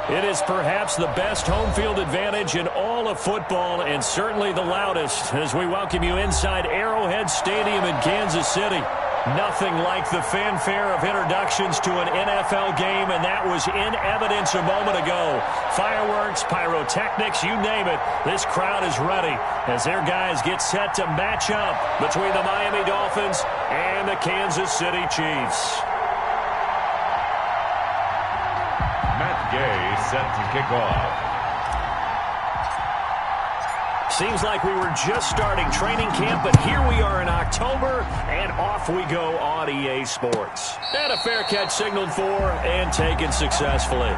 It is perhaps the best home field advantage in all of football and certainly the loudest as we welcome you inside Arrowhead Stadium in Kansas City. Nothing like the fanfare of introductions to an NFL game, and that was in evidence a moment ago. Fireworks, pyrotechnics, you name it. This crowd is ready as their guys get set to match up between the Miami Dolphins and the Kansas City Chiefs. Gay set to kick off. Seems like we were just starting training camp, but here we are in October, and off we go on EA Sports. And a fair catch signaled for and taken successfully.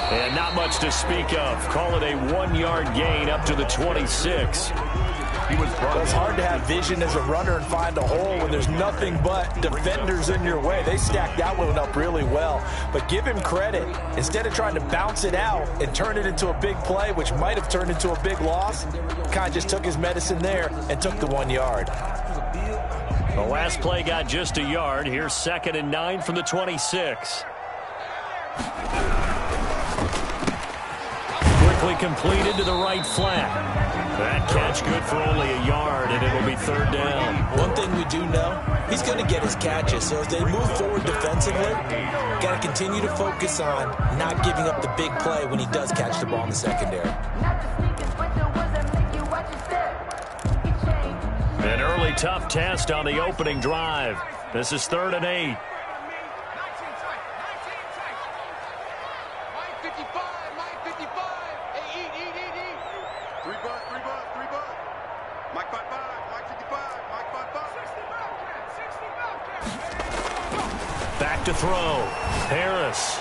And not much to speak of. Call it a 1-yard gain up to the 26. It's hard to have vision as a runner and find a hole when there's nothing but defenders in your way. They stacked that one up really well. But give him credit. Instead of trying to bounce it out and turn it into a big play, which might have turned into a big loss, kind of just took his medicine there and took the 1 yard. The last play got just a yard. Here's 2nd and 9 from the 26. Quickly completed to the right flat. That catch good for only a yard, and it'll be 3rd down. One thing we do know, he's going to get his catches. So as they move forward defensively, got to continue to focus on not giving up the big play when he does catch the ball in the secondary. An early tough test on the opening drive. This is 3rd and 8. Back to throw. Harris.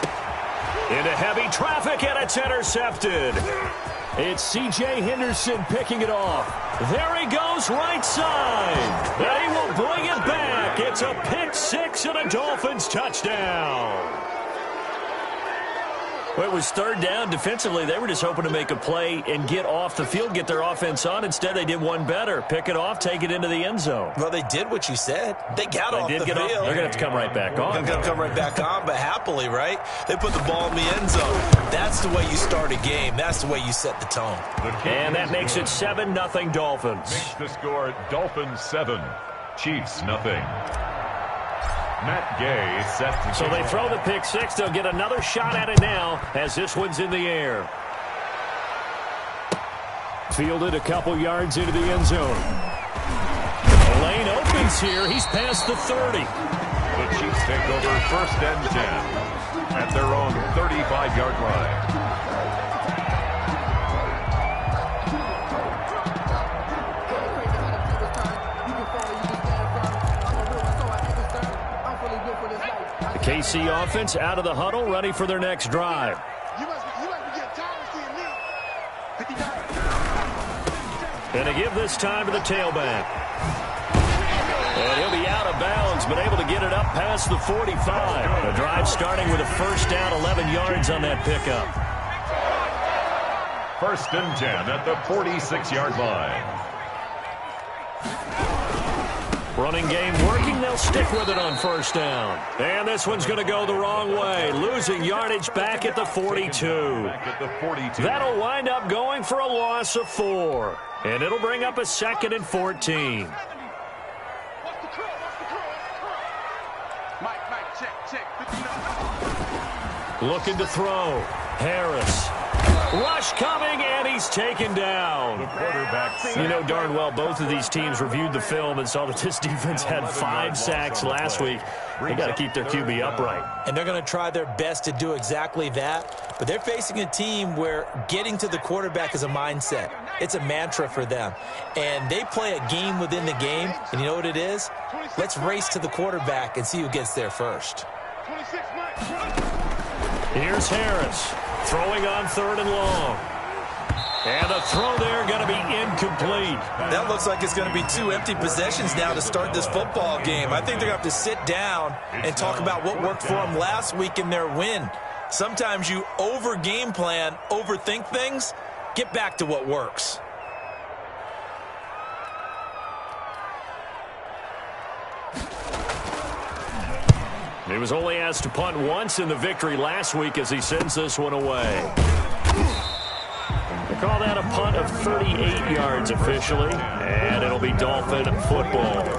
Into heavy traffic, and it's intercepted. It's C.J. Henderson picking it off. There he goes, right side. And he will bring it back. It's a pick six and a Dolphins touchdown. Well, it was 3rd down. Defensively, they were just hoping to make a play and get off the field, get their offense on. Instead, they did one better. Pick it off, take it into the end zone. Well, they did what you said. They got off the field. They're going to have to come right back on. They're going to come right back on, but happily, right? They put the ball in the end zone. That's the way you start a game. That's the way you set the tone. And that makes it 7-0 Dolphins. Makes the score Dolphins 7, Chiefs 0. Matt Gay set to So they throw the pick six. They'll get another shot at it now as this one's in the air. Fielded a couple yards into the end zone. The lane opens here. He's past the 30. The Chiefs take over 1st and 10 at their own 35-yard line. KC offense out of the huddle, ready for their next drive. And to give this time to the tailback. And he'll be out of bounds, but able to get it up past the 45. The drive starting with a 1st down, 11 yards on that pickup. 1st and 10 at the 46-yard line. Running game working. They'll stick with it on 1st down. And this one's going to go the wrong way. Losing yardage back at the 42. That'll wind up going for a loss of 4. And it'll bring up a 2nd and 14. Looking to throw. Harris. Rush coming, and he's taken down. The quarterback. You know darn well both of these teams reviewed the film and saw that this defense had 5 sacks last week. They got to keep their QB upright. And they're going to try their best to do exactly that. But they're facing a team where getting to the quarterback is a mindset. It's a mantra for them. And they play a game within the game. And you know what it is? Let's race to the quarterback and see who gets there first. Here's Harris throwing on 3rd and long. And the throw there going to be incomplete. That looks like it's going to be 2 empty possessions now to start this football game. I think they're going to have to sit down and talk about what worked for them last week in their win. Sometimes you over-game plan, overthink things. Get back to what works. He was only asked to punt once in the victory last week as he sends this one away. They call that a punt of 38 yards officially, and it'll be Dolphin football.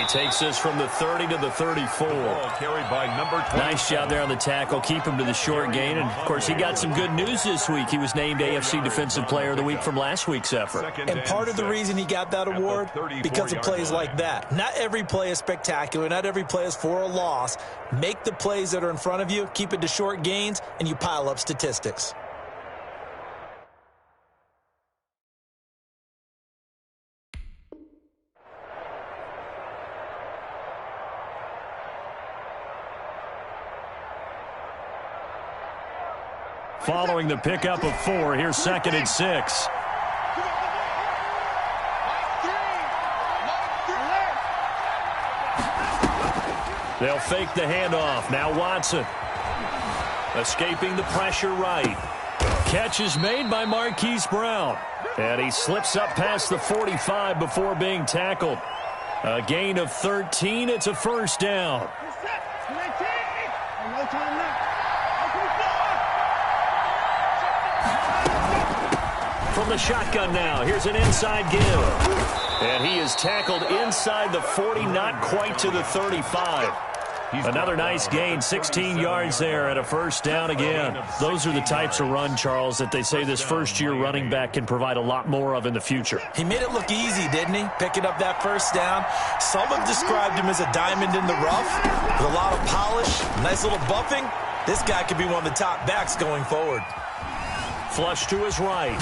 Takes this from the 30 to the 34. Carried by number 20. Nice job there on the tackle. Keep him to the short gain. And, of course, he got some good news this week. He was named AFC Defensive Player of the Week from last week's effort. And part of the reason he got that award, because of plays like that. Not every play is spectacular. Not every play is for a loss. Make the plays that are in front of you, keep it to short gains, and you pile up statistics. Following the pickup of 4, here's 2nd and 6. They'll fake the handoff. Now Watson. Escaping the pressure right. Catch is made by Marquise Brown. And he slips up past the 45 before being tackled. A gain of 13. It's a first down. From the shotgun now, here's an inside give. And he is tackled inside the 40, not quite to the 35. Another nice gain, 16 yards there and a first down again. Those are the types of run, Charles, that they say this first-year running back can provide a lot more of in the future. He made it look easy, didn't he? Picking up that first down. Some have described him as a diamond in the rough with a lot of polish, nice little buffing. This guy could be one of the top backs going forward. Flush to his right.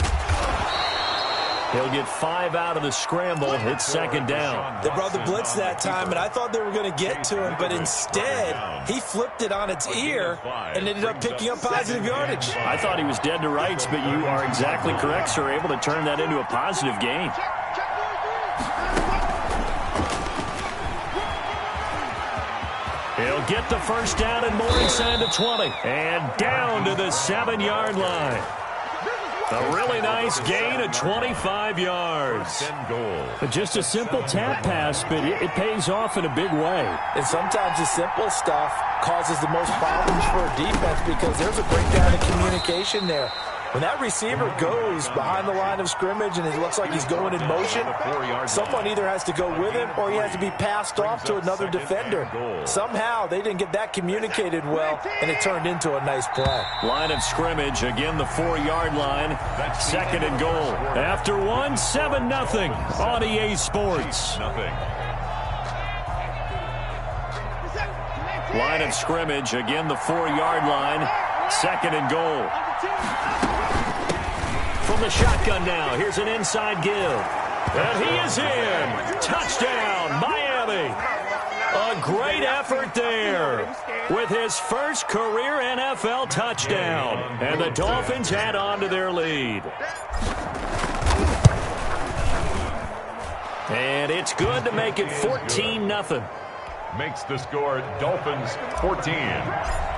He'll get 5 out of the scramble. It's 2nd down. They brought the blitz that time, and I thought they were going to get to him, but instead, he flipped it on its ear and ended up picking up positive yardage. I thought he was dead to rights, but you are exactly correct, sir. Able to turn that into a positive gain. He'll get the first down and more inside the 20. And down to the 7-yard line. A really nice gain of 25 yards. Just a simple tap pass, but it pays off in a big way. And sometimes the simple stuff causes the most problems for a defense because there's a breakdown in communication there. When that receiver goes behind the line of scrimmage and it looks like he's going in motion, someone either has to go with him or he has to be passed off to another defender. Somehow they didn't get that communicated well, and it turned into a nice play. Line of scrimmage, again the 4-yard line. 2nd and goal. After 1, 7-0 on EA Sports. Line of scrimmage, again the 4-yard line. 2nd and goal. From the shotgun now, here's an inside give. And he is in. Touchdown, Miami. A great effort there with his first career NFL touchdown. And the Dolphins add on to their lead. And it's good to make it 14-0. Makes the score Dolphins 14,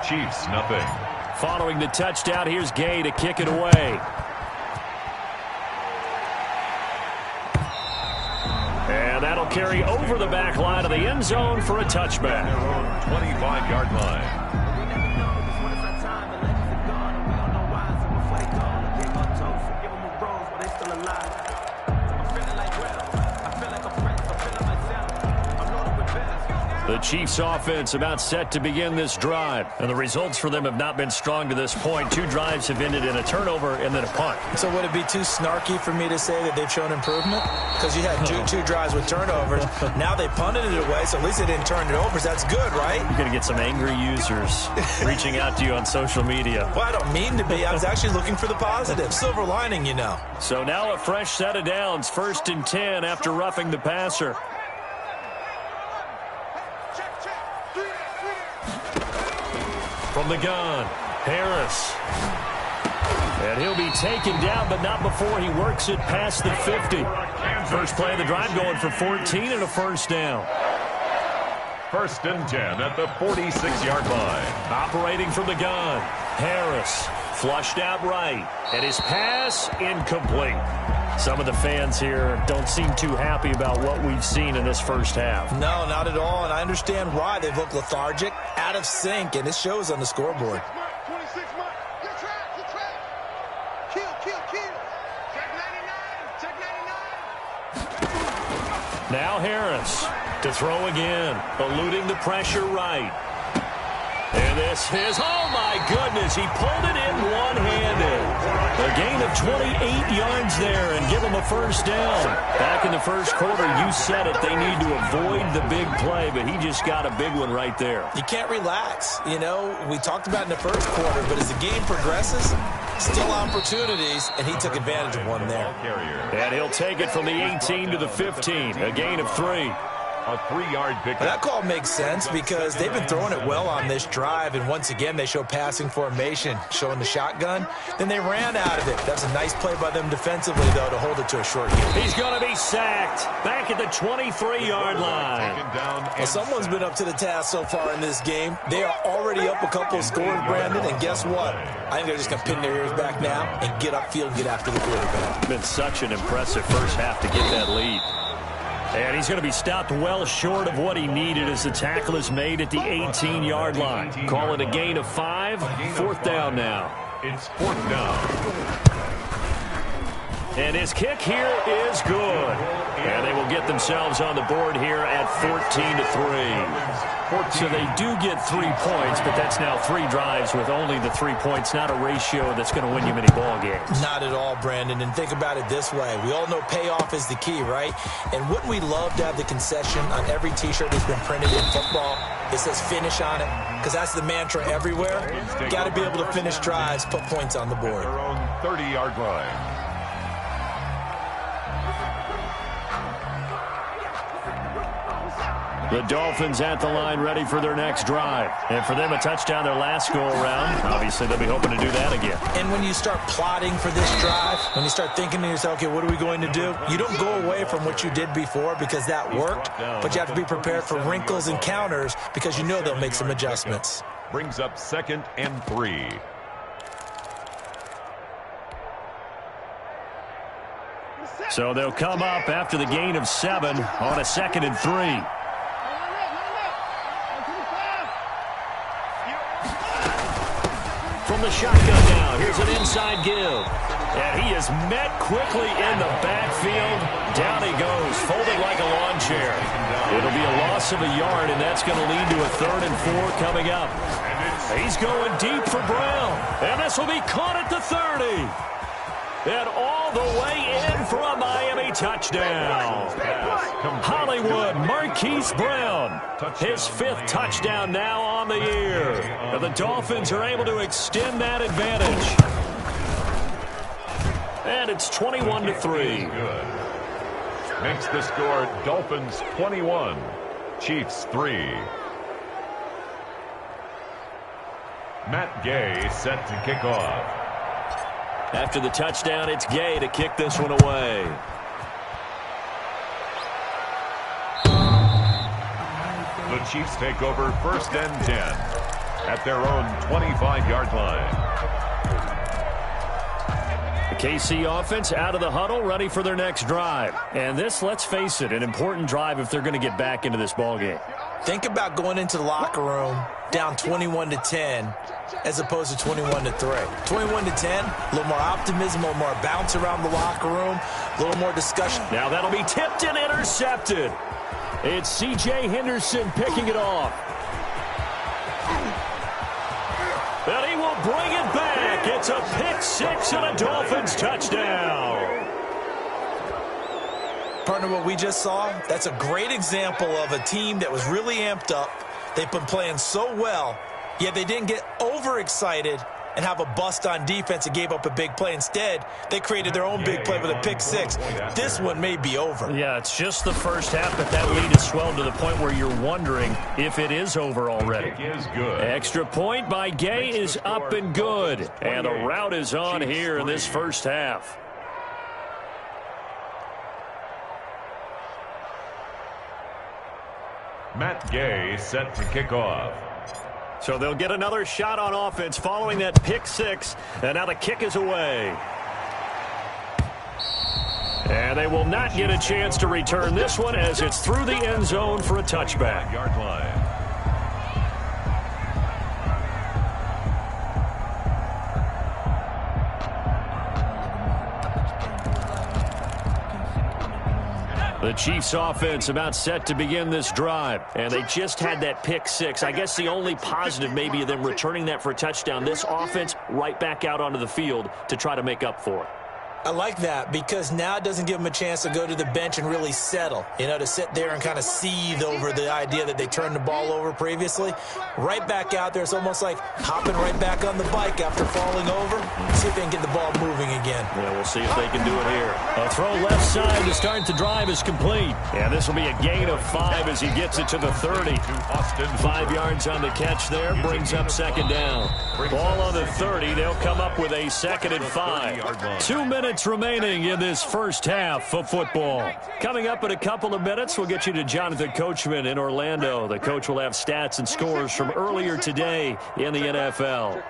Chiefs nothing. Following the touchdown, here's Gay to kick it away. And that'll carry over the back line of the end zone for a touchback. 25-yard line. The Chiefs offense about set to begin this drive. And the results for them have not been strong to this point. 2 drives have ended in a turnover and then a punt. So would it be too snarky for me to say that they've shown improvement? Because you had two drives with turnovers. Now they punted it away, so at least they didn't turn it over. So that's good, right? You're going to get some angry users reaching out to you on social media. Well, I don't mean to be. I was actually looking for the positive. Silver lining, you know. So now a fresh set of downs. 1st and 10 after roughing the passer. From the gun, Harris. And he'll be taken down, but not before he works it past the 50. First play of the drive going for 14 and a first down. 1st and 10 at the 46-yard line. Operating from the gun, Harris flushed out right. And his pass incomplete. Some of the fans here don't seem too happy about what we've seen in this first half. No, not at all, and I understand why. They've looked lethargic, out of sync, and it shows on the scoreboard. Now Harris to throw again, eluding the pressure right. And this is, oh my goodness, he pulled it in one-handed. A gain of 28 yards there and give him a first down. Back in the first quarter, you said it, they need to avoid the big play, but he just got a big one right there. You can't relax. You know, we talked about in the first quarter, but as the game progresses, still opportunities, and he took advantage of one there. And he'll take it from the 18 to the 15, a gain of 3. A 3-yard pickup. That call makes sense because they've been throwing it well on this drive, and once again they show passing formation, showing the shotgun. Then they ran out of it. That's a nice play by them defensively, though, to hold it to a short game. He's going to be sacked back at the 23-yard line. Well, someone's been up to the task so far in this game. They are already up a couple of scores, Brandon, and guess what? I think they're just going to pin their ears back now and get upfield and get after the quarterback. It's been such an impressive first half to get that lead. And he's going to be stopped well short of what he needed as the tackle is made at the 18-yard line. Call it a gain of 5. 4th down now. It's 4th down. And his kick here is good. And they will get themselves on the board here at 14-3. So they do get 3 points, but that's now 3 drives with only the 3 points, not a ratio that's going to win you many ball games. Not at all, Brandon. And think about it this way. We all know payoff is the key, right? And wouldn't we love to have the concession on every T-shirt that's been printed in football? It says finish on it, because that's the mantra everywhere. Got to be able to finish drives, put points on the board. Their own 30-yard line. The Dolphins at the line ready for their next drive. And for them, a touchdown their last go-around. Obviously, they'll be hoping to do that again. And when you start plotting for this drive, when you start thinking to yourself, okay, what are we going to do? You don't go away from what you did before because that worked, but you have to be prepared for wrinkles and counters because you know they'll make some adjustments. Brings up 2nd and 3. So they'll come up after the gain of 7 on a 2nd and 3. From the shotgun now, here's an inside give. And he is met quickly in the backfield. Down he goes, folded like a lawn chair. It'll be a loss of a yard, and that's going to lead to a 3rd and 4 coming up. He's going deep for Brown. And this will be caught at the 30. And all the way in for a Miami touchdown. Hollywood Marquise Brown, his 5th touchdown now on the year. And the Dolphins are able to extend that advantage. And it's 21-3. Makes the score Dolphins 21, Chiefs 3. Matt Gay set to kick off. After the touchdown, it's Gay to kick this one away. The Chiefs take over 1st and 10 at their own 25-yard line. The KC offense out of the huddle, ready for their next drive. And this, let's face it, an important drive if they're going to get back into this ballgame. Think about going into the locker room down 21-10 as opposed to 21-3. 21-10, a little more optimism, a little more bounce around the locker room, a little more discussion. Now that'll be tipped and intercepted. It's C.J. Henderson picking it off. And he will bring it back. It's a pick six and a Dolphins touchdown. Partner, what we just saw, that's a great example of a team that was really amped up. They've been playing so well, yet they didn't get overexcited and have a bust on defense and gave up a big play. Instead, they created their own big play with a pick six. This one may be over. Yeah, it's just the first half, but that lead has swelled to the point where you're wondering if it is over already. Extra point by Gay is up and good. And the route is on here in this first half. Matt Gay set to kick off. So they'll get another shot on offense following that pick six. And now the kick is away. And they will not get a chance to return this one as it's through the end zone for a touchback. Yard line. The Chiefs offense about set to begin this drive, and they just had that pick six. I guess the only positive maybe of them returning that for a touchdown. This offense right back out onto the field to try to make up for it. I like that because now it doesn't give them a chance to go to the bench and really settle, to sit there and kind of seethe over the idea that they turned the ball over previously. Right back out there, it's almost like hopping right back on the bike after falling over. See if they can get the ball moving again. Yeah, we'll see if they can do it here. A throw left side to start the drive is complete. And this will be a gain of 5 as he gets it to the 30. 5 yards on the catch there, brings up second down. Ball on the 30, they'll come up with a 2nd and 5. 2 minutes remaining in this first half of football. Coming up in a couple of minutes, we'll get you to Jonathan Coachman in Orlando. The coach will have stats and scores from earlier today in the NFL.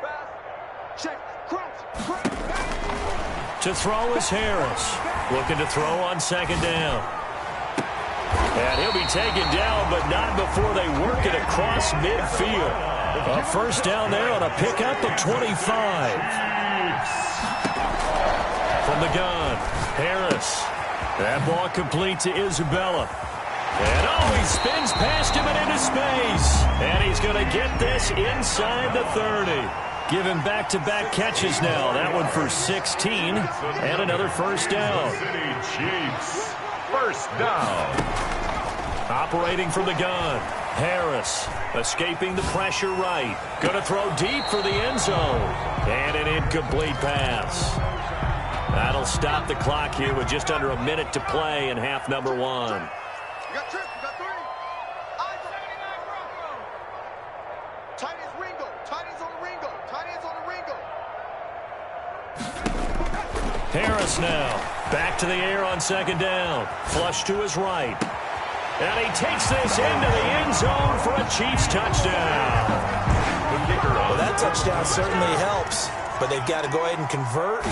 To throw is Harris. Looking to throw on second down. And he'll be taken down, but not before they work it across midfield. A first down there on a pickup of 25. From the gun, Harris. That ball complete to Isabella. And he spins past him and into space. And he's going to get this inside the 30. Give him back-to-back catches now. That one for 16 and another first down. Chiefs, first down. Operating from the gun, Harris escaping the pressure right. Going to throw deep for the end zone. And an incomplete pass. That'll stop the clock here with just under a minute to play in half number 1. You got trips, you got 3. Tight ends Ringo. Tight ends on the Ringo. Tight ends on the Ringo. Harris now. Back to the air on second down. Flush to his right. And he takes this into the end zone for a Chiefs touchdown. Well, that touchdown certainly helps, but they've got to go ahead and convert,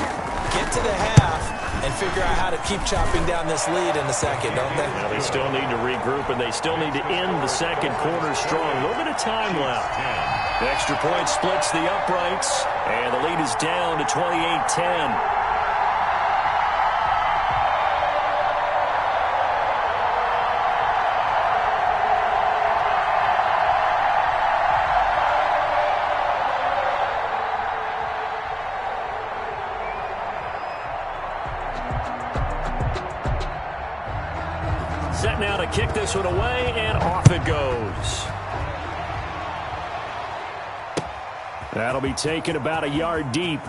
get to the half, and figure out how to keep chopping down this lead in the second, don't they? Well, they still need to regroup, and they still need to end the second quarter strong. A little bit of time left. The extra point splits the uprights, and the lead is down to 28-10. Set now to kick this one away, and off it goes. That'll be taken about a yard deep.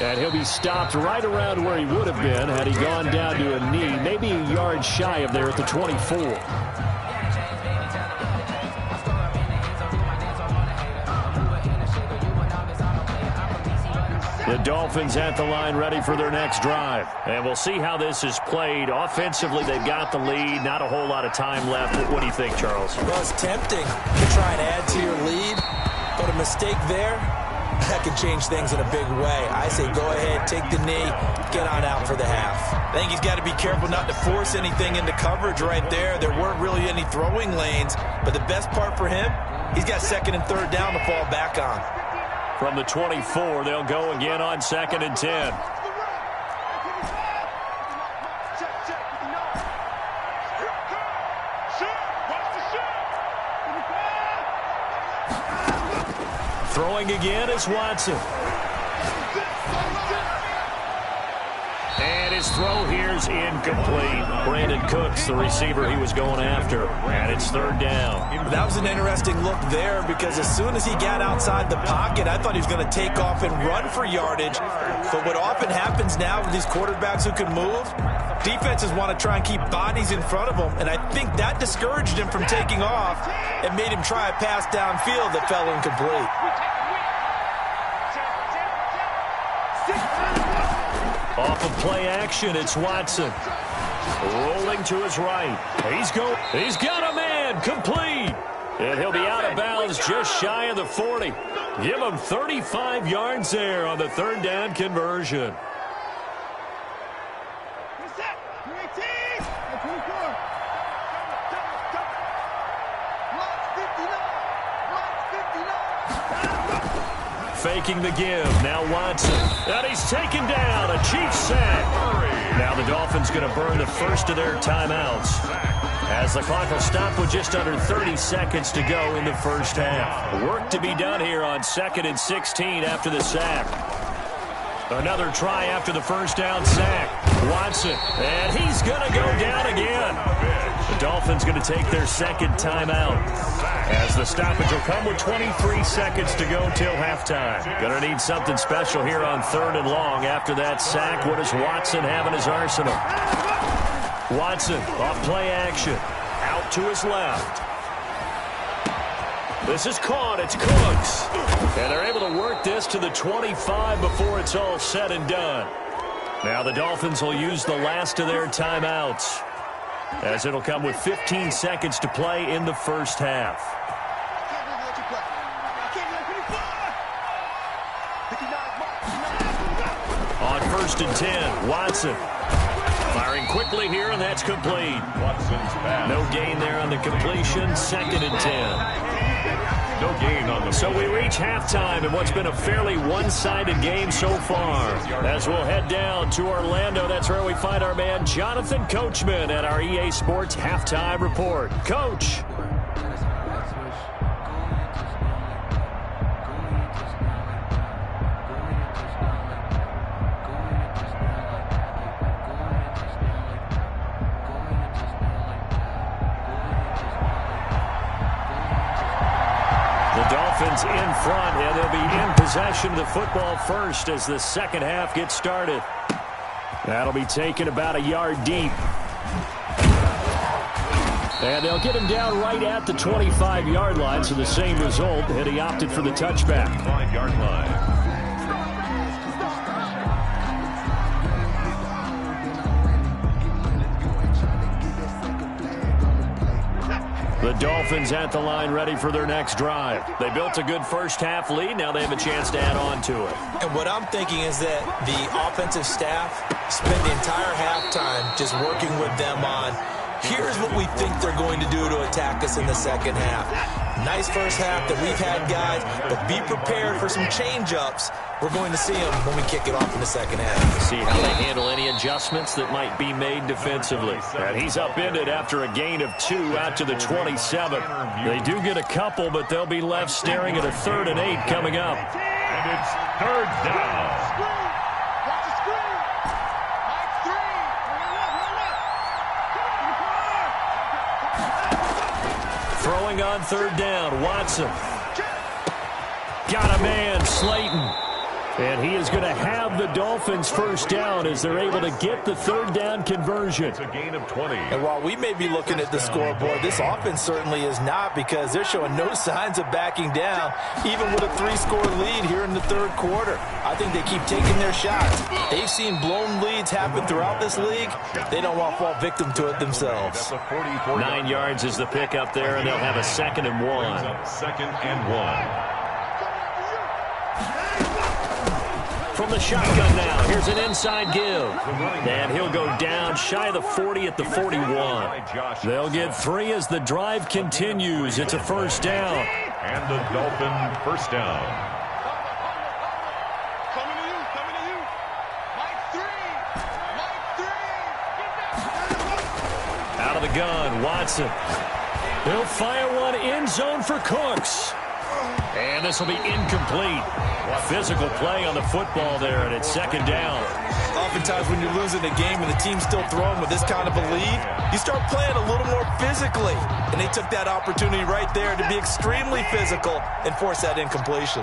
And he'll be stopped right around where he would have been had he gone down to a knee, maybe a yard shy of there at the 24. The Dolphins at the line ready for their next drive. And we'll see how this is played. Offensively, they've got the lead. Not a whole lot of time left. What do you think, Charles? Well, it's tempting to try and add to your lead, but a mistake there, that could change things in a big way. I say go ahead, take the knee, get on out for the half. I think he's got to be careful not to force anything into coverage right there. There weren't really any throwing lanes, but the best part for him, he's got second and third down to fall back on. From the 24, they'll go again on 2nd and 10. Throwing again is Watson. And his throw here's incomplete. Brandon Cooks, the receiver he was going after. And it's third down. That was an interesting look there because as soon as he got outside the pocket, I thought he was going to take off and run for yardage. But what often happens now with these quarterbacks who can move, defenses want to try and keep bodies in front of them. And I think that discouraged him from taking off and made him try a pass downfield that fell incomplete. Off of play action, it's Watson. Rolling to his right. He's got a man, complete. And he'll be out of bounds just shy of the 40. Give him 35 yards there on the third down conversion. Faking the give. Now Watson. And he's taken down. A Chiefs sack. Now the Dolphins going to burn the first of their timeouts, as the clock will stop with just under 30 seconds to go in the first half. Work to be done here on 2nd and 16 after the sack. Another try after the first down sack. Watson. And he's going to go down again. The Dolphins going to take their second timeout, as the stoppage will come with 23 seconds to go till halftime. Going to need something special here on 3rd and long after that sack. What does Watson have in his arsenal? Watson off play action. Out to his left. This is caught. It's Cooks. And they're able to work this to the 25 before it's all said and done. Now the Dolphins will use the last of their timeouts, as it'll come with 15 seconds to play in the first half. On 1st and 10, Watson. Firing quickly here, and that's complete. No gain there on the completion. 2nd and 10. No gain on the. So we reach halftime in what's been a fairly one-sided game so far. As we'll head down to Orlando, that's where we find our man Jonathan Coachman at our EA Sports Halftime Report. Coach. In front, and they'll be in possession of the football first as the second half gets started. That'll be taken about a yard deep. And they'll get him down right at the 25-yard line, so the same result, and he opted for the touchback. 5-yard line. The Dolphins at the line ready for their next drive. They built a good first half lead. Now they have a chance to add on to it. And what I'm thinking is that the offensive staff spent the entire halftime just working with them on, here's what we think they're going to do to attack us in the second half. Nice first half that we've had, guys, but be prepared for some change-ups. We're going to see them when we kick it off in the second half. See how they handle any adjustments that might be made defensively. And he's upended after a gain of 2 out to the 27. They do get a couple, but they'll be left staring at a 3rd and 8 coming up. And it's 3rd down. Throwing on 3rd down, Watson. Got a man, Slayton. And he is going to have the Dolphins first down as they're able to get the 3rd down conversion. It's a gain of 20. And while we may be looking at the scoreboard, this offense certainly is not, because they're showing no signs of backing down, even with a 3-score lead here in the 3rd quarter. I think they keep taking their shots. They've seen blown leads happen throughout this league. They don't want to fall victim to it themselves. 9 yards is the pickup there, and they'll have a 2nd and 1. 2nd and 1. From the shotgun now, here's an inside give. And he'll go down shy of the 40 at the 41. They'll get 3 as the drive continues. It's a first down. And the Dolphin first down. Out of the gun, Watson. He'll fire one end zone for Cooks. And this will be incomplete. Physical play on the football there, and it's second down. Oftentimes when you're losing a game and the team's still throwing with this kind of a lead, you start playing a little more physically. And they took that opportunity right there to be extremely physical and force that incompletion.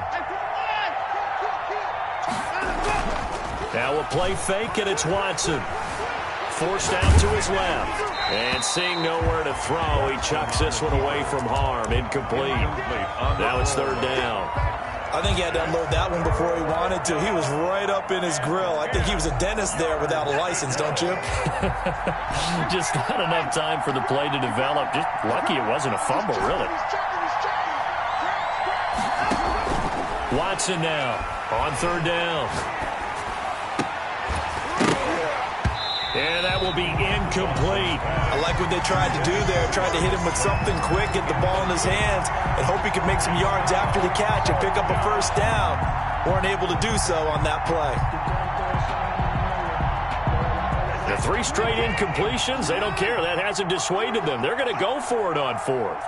Now a play fake, and it's Watson. Forced out to his left. And seeing nowhere to throw, he chucks this one away from harm. Incomplete. Now it's third down. I think he had to unload that one before he wanted to. He was right up in his grill. I think he was a dentist there without a license, don't you? Just not enough time for the play to develop. Just lucky it wasn't a fumble, really. Watson now on third down. And that will be incomplete. I like what they tried to do there. Tried to hit him with something quick, get the ball in his hands, and hope he could make some yards after the catch and pick up a first down. Weren't able to do so on that play. The 3 straight incompletions, they don't care. That hasn't dissuaded them. They're going to go for it on fourth.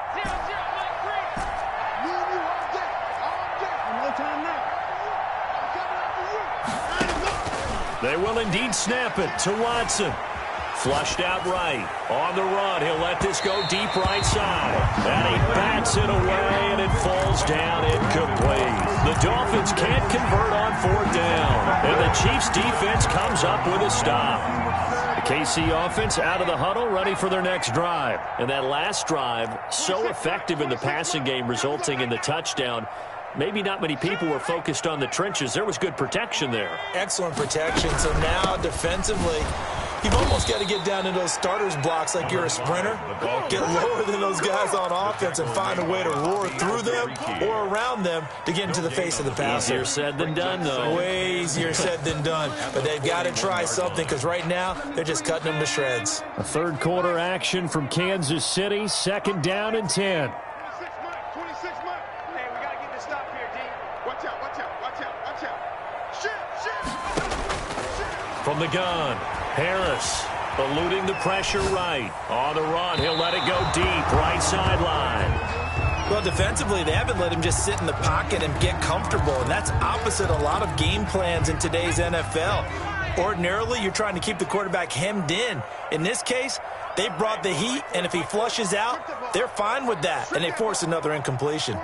They will indeed snap it to Watson. Flushed out right. On the run, he'll let this go deep right side. And he bats it away, and it falls down incomplete. The Dolphins can't convert on fourth down. And the Chiefs defense comes up with a stop. The KC offense out of the huddle, ready for their next drive. And that last drive, so effective in the passing game, resulting in the touchdown. Maybe not many people were focused on the trenches. There was good protection there. Excellent protection. So now defensively, you've almost got to get down into those starters blocks like you're a sprinter. Get lower than those guys on offense and find a way to roar through them or around them to get into the face of the passer. Easier said than done, though. Way easier said than done. But they've got to try something because right now they're just cutting them to shreds. A third quarter action from Kansas City. Second down and 10. From the gun, Harris eluding the pressure right. On the run, he'll let it go deep, right sideline. Well, defensively, they haven't let him just sit in the pocket and get comfortable, and that's opposite a lot of game plans in today's NFL. Ordinarily, you're trying to keep the quarterback hemmed in. In this case, they brought the heat, and if he flushes out, they're fine with that, and they force another incompletion.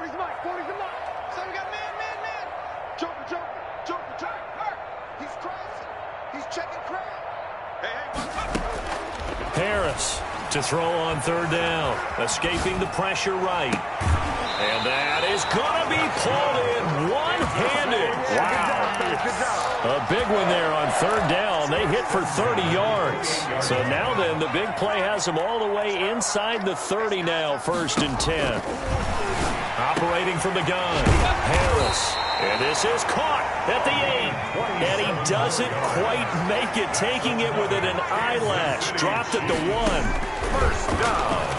Harris to throw on third down, escaping the pressure right. And that is going to be pulled in one-handed. Wow. A big one there on third down. They hit for 30 yards. So now then, the big play has them all the way inside the 30 now, first and 10. Operating from the gun, Harris. And this is caught at the 8. And he doesn't quite make it, taking it within an eyelash. Dropped at the 1. First down.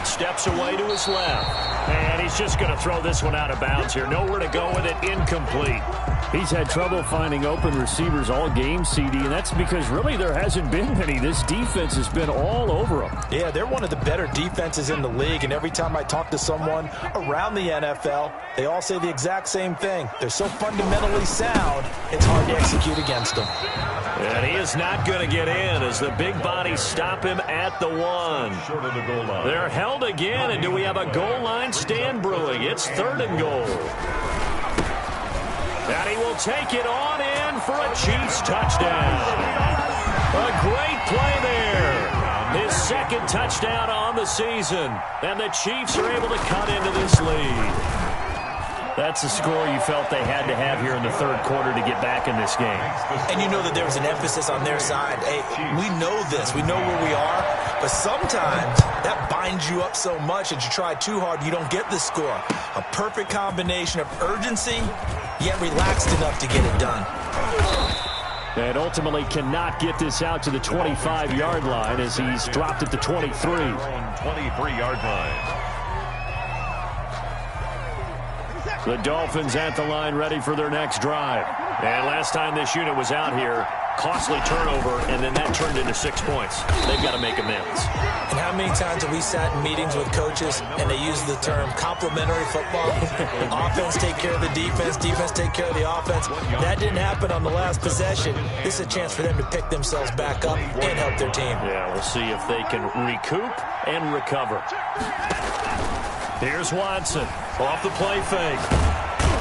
Steps away to his left. And he's just going to throw this one out of bounds here. Nowhere to go with it. Incomplete. He's had trouble finding open receivers all game, CD, and that's because really there hasn't been many. This defense has been all over them. Yeah, they're one of the better defenses in the league, and every time I talk to someone around the NFL, they all say the exact same thing. They're so fundamentally sound, it's hard to execute against them. And he is not going to get in as the big bodies stop him at the 1. Short of the goal line. They're held again, and do we have a goal line stand brewing? It's third and goal. And he will take it on in for a Chiefs touchdown. A great play there. His second touchdown on the season. And the Chiefs are able to cut into this lead. That's the score you felt they had to have here in the third quarter to get back in this game. And you know that there was an emphasis on their side. Hey, we know this. We know where we are. But sometimes that binds you up so much that you try too hard, you don't get the score. A perfect combination of urgency, yet relaxed enough to get it done. And ultimately cannot get this out to the 25-yard line as he's dropped at the 23. 23-yard line. The Dolphins at the line ready for their next drive. And last time this unit was out here, costly turnover, and then that turned into 6 points. They've got to make amends. And how many times have we sat in meetings with coaches and they use the term complementary football? Offense take care of the defense, defense take care of the offense. That didn't happen on the last possession. This is a chance for them to pick themselves back up and help their team. Yeah, we'll see if they can recoup and recover. Here's Watson off the play fake.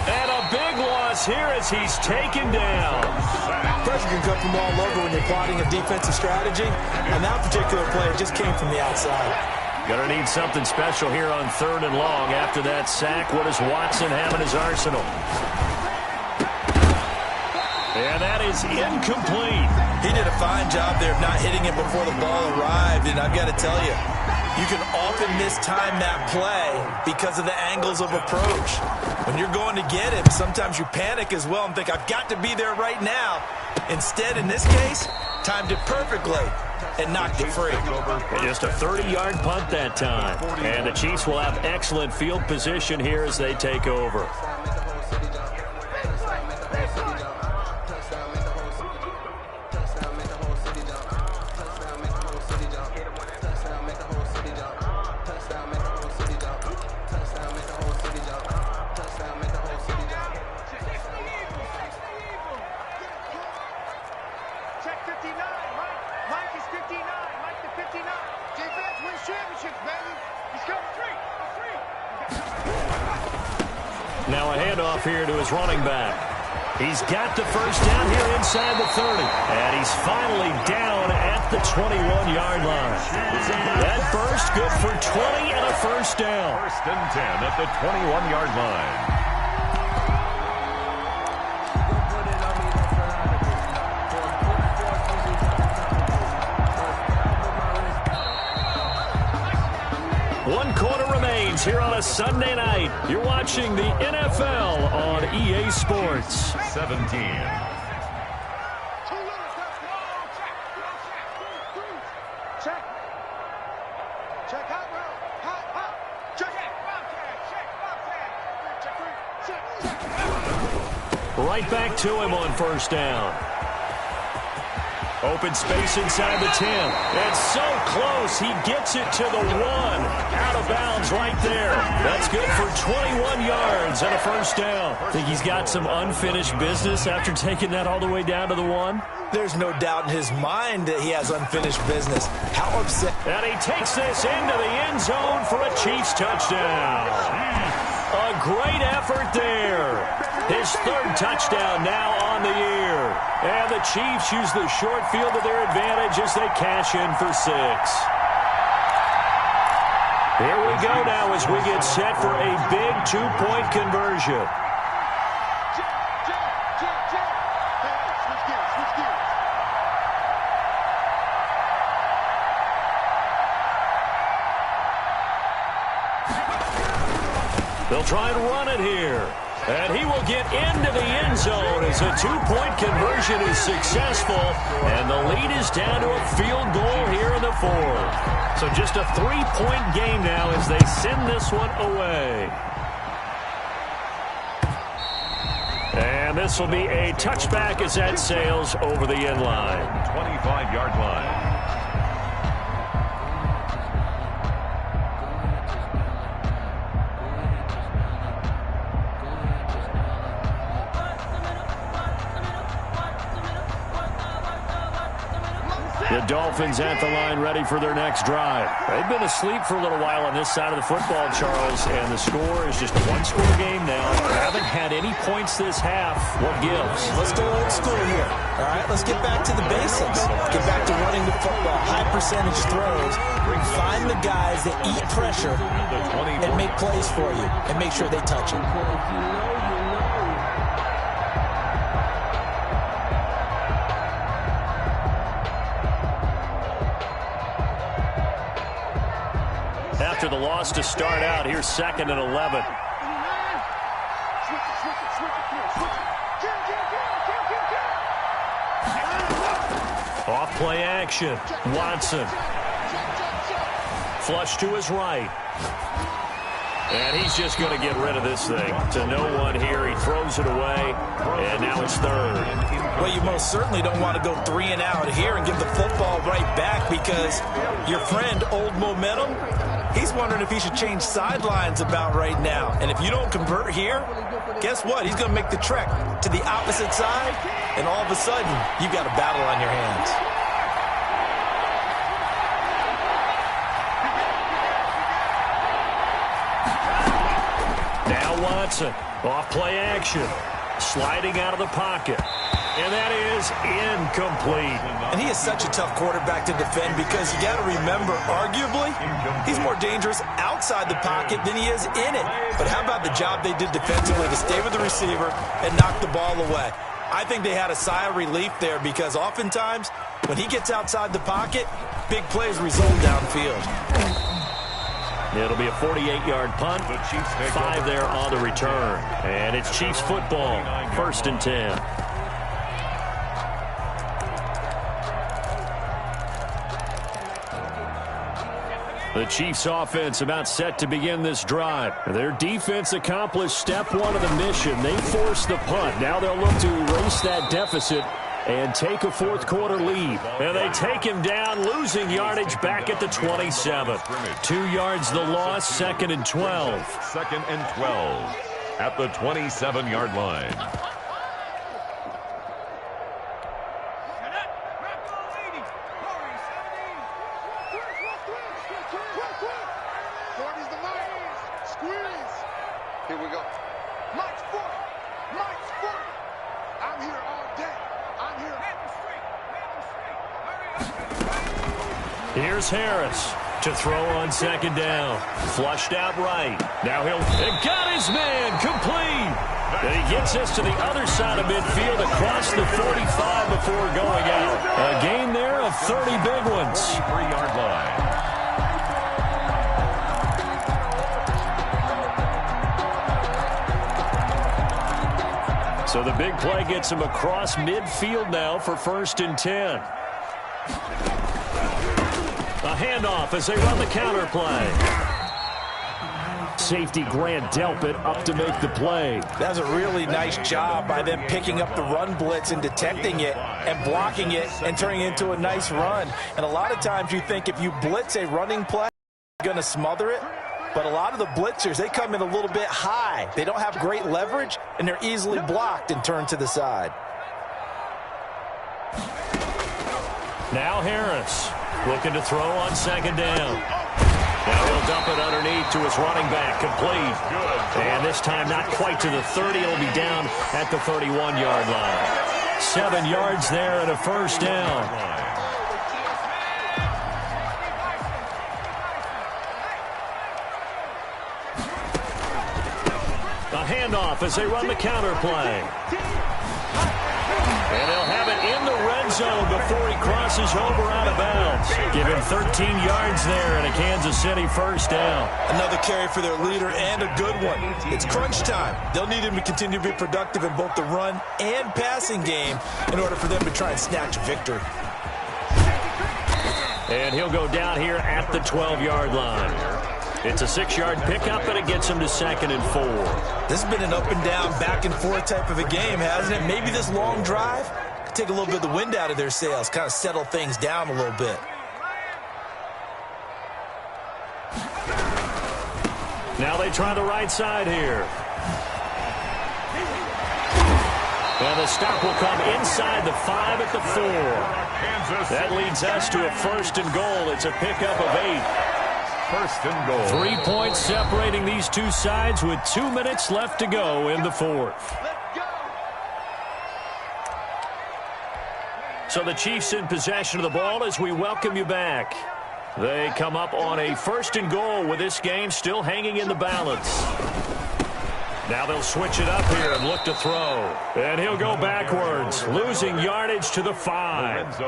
And a big loss here as he's taken down. Pressure can come from all over when you're plotting a defensive strategy. On that particular play, it just came from the outside. Gonna need something special here on 3rd and long. After that sack, what does Watson have in his arsenal? And that is incomplete. He did a fine job there of not hitting it before the ball arrived, and I've got to tell you, you can often mistime that play because of the angles of approach. When you're going to get him, sometimes you panic as well and think, I've got to be there right now. Instead, in this case, timed it perfectly and knocked it free. Just a 30-yard punt that time. And the Chiefs will have excellent field position here as they take over. Now a handoff here to his running back. He's got the first down here inside the 30. And he's finally down at the 21-yard line. That burst good for 20 and a first down. 1st and 10 at the 21-yard line. Here on a Sunday night. You're watching the NFL on EA Sports. 17. Right back to him on 1st down. Open space inside the 10. It's so close. He gets it to the 1. Out of bounds right there. That's good for 21 yards and a first down. Think he's got some unfinished business after taking that all the way down to the 1? There's no doubt in his mind that he has unfinished business. How upset. And he takes this into the end zone for a Chiefs touchdown. A great effort there. His 3rd touchdown now on the year. And the Chiefs use the short field to their advantage as they cash in for 6. Here we go now as we get set for a big 2-point conversion. They'll try and run it here. And he will get into the end zone as a 2-point conversion is successful. And the lead is down to a field goal here in the 4th. So just a 3-point game now as they send this one away. And this will be a touchback as that sails over the end line. 25-yard line. The Dolphins at the line ready for their next drive. They've been asleep for a little while on this side of the football, Charles, and the score is just a 1-score game now. Haven't had any points this half. What gives? Let's go old school here. All right, let's get back to the basics. Get back to running the football, high percentage throws. Find the guys that eat pressure and make plays for you and make sure they touch it. After the loss to start out, here's 2nd and 11. Off play action. Watson. Flush to his right. And he's just going to get rid of this thing. To no one here. He throws it away. And now it's 3rd. Well, you most certainly don't want to go 3 and out here and give the football right back, because your friend, Old Momentum, he's wondering if he should change sidelines about right now. And if you don't convert here, guess what? He's going to make the trek to the opposite side, and all of a sudden, you've got a battle on your hands. Now Watson, off play action, sliding out of the pocket. And that is incomplete. And he is such a tough quarterback to defend, because you got to remember, arguably, he's more dangerous outside the pocket than he is in it. But how about the job they did defensively to stay with the receiver and knock the ball away? I think they had a sigh of relief there, because oftentimes when he gets outside the pocket, big plays result downfield. It'll be a 48-yard punt. 5 there on the return. And it's Chiefs football, 1st and 10. The Chiefs offense about set to begin this drive. Their defense accomplished step 1 of the mission. They forced the punt. Now they'll look to erase that deficit and take a 4th quarter lead. And they take him down, losing yardage back at the 27. 2 yards the loss, 2nd and 12. 2nd and 12 at the 27-yard line. Here we go. Mike's 40. Mike's 40. I'm here all day. I'm here. Here's Harris to throw on 2nd down. Flushed out right. Now he'll got his man complete. And he gets us to the other side of midfield across the 45 before going out. A gain there of 30 big ones. 3-yard line. So the big play gets him across midfield now for 1st and 10. A handoff as they run the counter play. Safety Grant Delpit up to make the play. That's a really nice job by them picking up the run blitz and detecting it and blocking it and turning it into a nice run. And a lot of times you think if you blitz a running play, you're going to smother it. But a lot of the blitzers, they come in a little bit high. They don't have great leverage, and they're easily blocked and turned to the side. Now Harris looking to throw on 2nd down. Now he'll dump it underneath to his running back, complete. And this time not quite to the 30. It'll be down at the 31-yard line. 7 yards there and a 1st down. Handoff as they run the counter play. And they'll have it in the red zone before he crosses over out of bounds. Give him 13 yards there and a Kansas City 1st down. Another carry for their leader and a good one. It's crunch time. They'll need him to continue to be productive in both the run and passing game in order for them to try and snatch a victory. And he'll go down here at the 12-yard line. It's a 6-yard pickup, and it gets him to 2nd and 4. This has been an up-and-down, back-and-forth type of a game, hasn't it? Maybe this long drive could take a little bit of the wind out of their sails, kind of settle things down a little bit. Now they try the right side here. And the stop will come inside the 5 at the 4. That leads us to a 1st and goal. It's a pickup of 8. 1st and goal. 3 points separating these two sides with 2 minutes left to go in the 4th. So the Chiefs in possession of the ball as we welcome you back. They come up on a 1st and goal with this game still hanging in the balance. Now they'll switch it up here and look to throw. And he'll go backwards, losing yardage to the 5.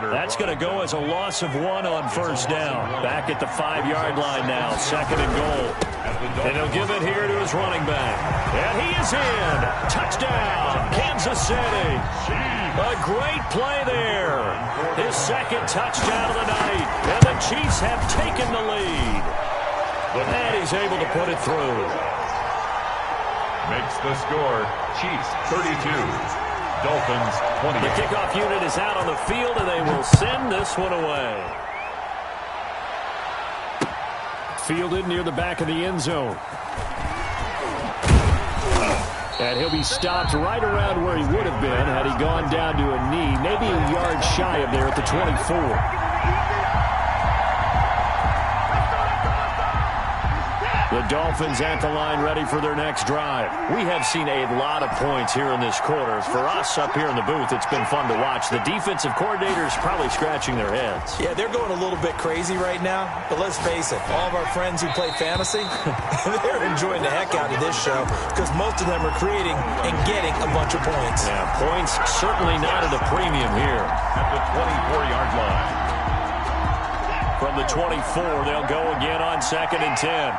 That's going to go as a loss of 1 on 1st down. Back at the 5-yard line now, 2nd and goal. And he'll give it here to his running back. And he is in. Touchdown, Kansas City. A great play there. His 2nd touchdown of the night. And the Chiefs have taken the lead. And he's able to put it through. Makes the score Chiefs 32, Dolphins 28. The kickoff unit is out on the field, and they will send this one away. Fielded near the back of the end zone. And he'll be stopped right around where he would have been had he gone down to a knee, maybe a yard shy of there at the 24. The Dolphins at the line ready for their next drive. We have seen a lot of points here in this quarter. For us up here in the booth, it's been fun to watch. The defensive coordinators probably scratching their heads. Yeah, they're going a little bit crazy right now. But let's face it, all of our friends who play fantasy, they're enjoying the heck out of this show because most of them are creating and getting a bunch of points. Yeah, points certainly not at a premium here. At the 24-yard line. From the 24, they'll go again on 2nd and 10.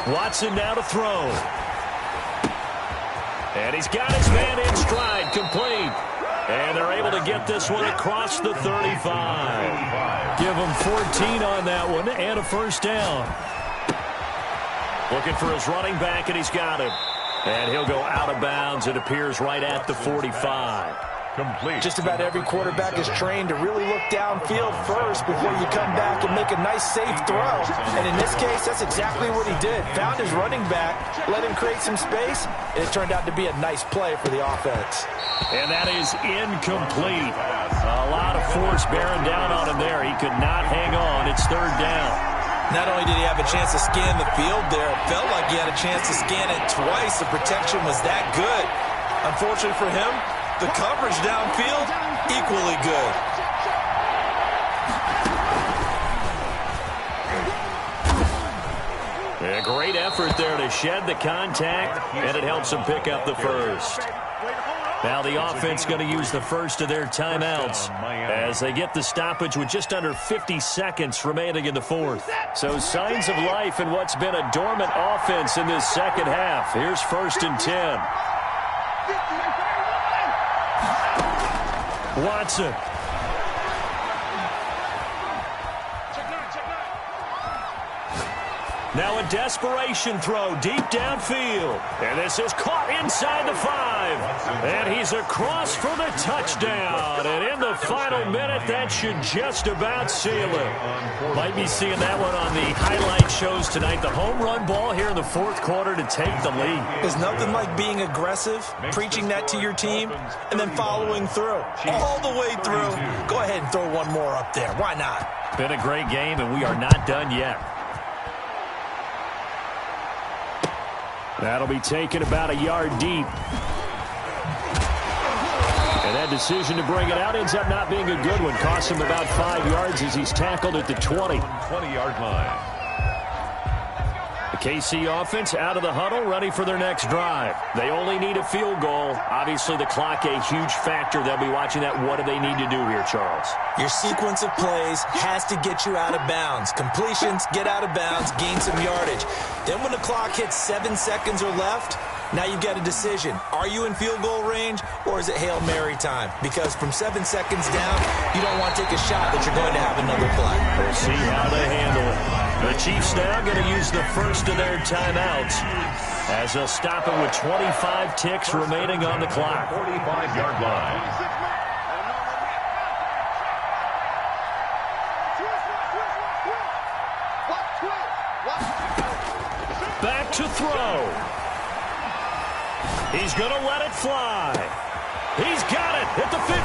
Watson now to throw. And he's got his man in stride, complete. And they're able to get this one across the 35. Give him 14 on that one and a first down. Looking for his running back, and he's got him. And he'll go out of bounds, it appears, right at the 45. Complete. Just about every quarterback is trained to really look downfield first before you come back and make a nice, safe throw. And in this case, that's exactly what he did. Found his running back, let him create some space, and it turned out to be a nice play for the offense. And that is incomplete. A lot of force bearing down on him there. He could not hang on. It's 3rd down. Not only did he have a chance to scan the field there, it felt like he had a chance to scan it twice. The protection was that good. Unfortunately for him, the coverage downfield, equally good. A great effort there to shed the contact, and it helps them pick up the first. Now the offense going to use the first of their timeouts as they get the stoppage with just under 50 seconds remaining in the 4th. So signs of life in what's been a dormant offense in this second half. Here's 1st and 10. Watson. Now a desperation throw deep downfield. And this is caught inside the 5. And he's across for the touchdown. And in the final minute, that should just about seal it. Might be seeing that one on the highlight shows tonight. The home run ball here in the 4th quarter to take the lead. There's nothing like being aggressive, preaching that to your team, and then following through. All the way through. Go ahead and throw one more up there. Why not? Been a great game, and we are not done yet. That'll be taken about a yard deep. And that decision to bring it out ends up not being a good one. Costs him about 5 yards as he's tackled at the 20. 20-yard line. The KC offense out of the huddle, ready for their next drive. They only need a field goal. Obviously, the clock a huge factor. They'll be watching that. What do they need to do here, Charles? Your sequence of plays has to get you out of bounds. Completions, get out of bounds, gain some yardage. Then when the clock hits 7 seconds or left, now you've got a decision. Are you in field goal range, or is it Hail Mary time? Because from 7 seconds down, you don't want to take a shot that you're going to have another play. We'll see how they handle it. The Chiefs now going to use the first of their timeouts as they'll stop it with 25 ticks remaining on the clock. 45-yard line. Back to throw. He's going to let it fly. He's got it at the 15.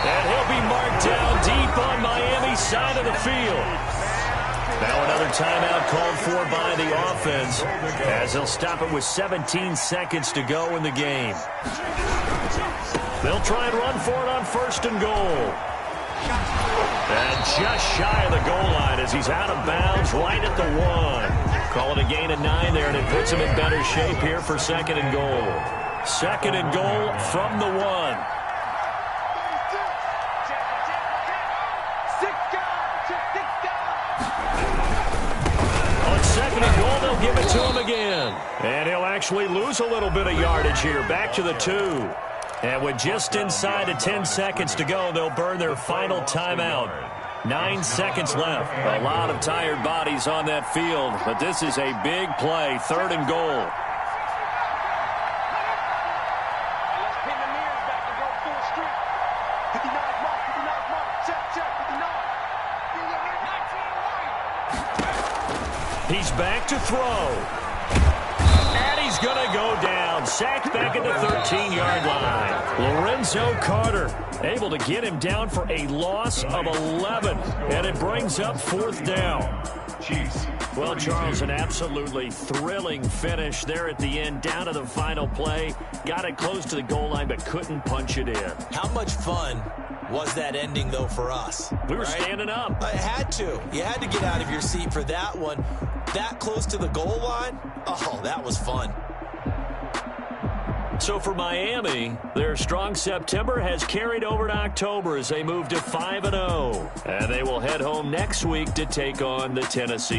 And he'll be marked down deep on Miami's side of the field. Now another timeout called for by the offense as they'll stop it with 17 seconds to go in the game. They'll try and run for it on 1st and goal. And just shy of the goal line as he's out of bounds right at the 1. Call it a gain of 9 there, and it puts him in better shape here for 2nd and goal. 2nd and goal from the 1. They'll give it to him again. And he'll actually lose a little bit of yardage here. Back to the 2. And with just inside of 10 seconds to go, they'll burn their final timeout. 9 seconds left. A lot of tired bodies on that field. But this is a big play. 3rd and goal. He's back to throw. And he's going to go down. Sacked back at the 13-yard line. Lorenzo Carter able to get him down for a loss of 11. And it brings up 4th down. Chiefs. Well, Charles, an absolutely thrilling finish there at the end, down to the final play. Got it close to the goal line, but couldn't punch it in. How much fun was that ending, though, for us? We were standing up. I had to. You had to get out of your seat for that one. That close to the goal line? Oh, that was fun. So for Miami, their strong September has carried over to October as they move to 5-0. And they will head home next week to take on the Tennessee